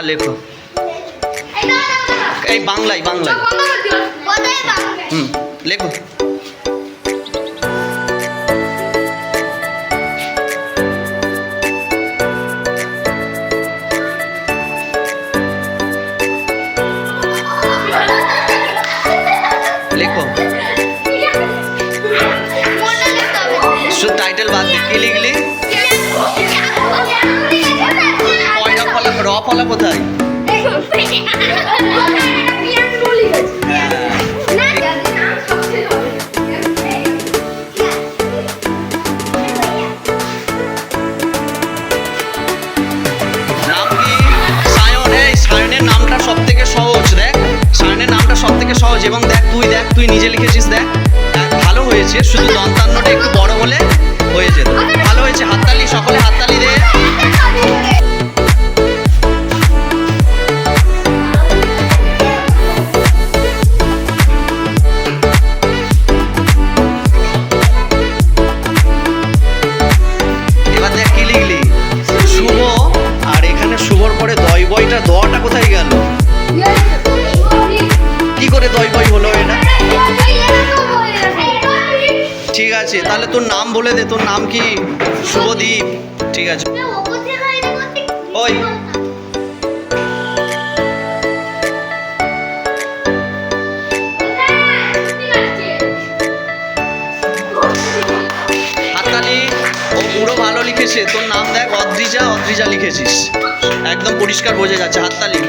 লেখো। এই বাংলায় বাংলায় লেখো। লেখো শুধু টাইটেল বাদ দিয়ে কি লিখলি? র ফলা কোথায়? সহজ এবং দেখ তুই নিজে লিখেছিস, দেখ ভালো হয়েছে, শুধু দন্তান্নটা একটু বড় হলে হয়ে যেত। ভালো হয়েছে, হাততালি, সকলে হাততালি দে। এবার দেখ কি লিখলি? শুভ, আর এখানে শুভর পরে দই বইটা, দটা কোথায় গেল? কি করে দই বই হলো এটা? ঠিক আছে, তাহলে তোর নাম বলে দে, তোর নাম কি? শুভদীপ। ঠিক আছে, ওই হাততালি। ও পুরো ভালো লিখেছে। তোর নাম দেখ, অদ্রিজা লিখেছিস, একদম পরিষ্কার বোঝা যাচ্ছে। হাততালি।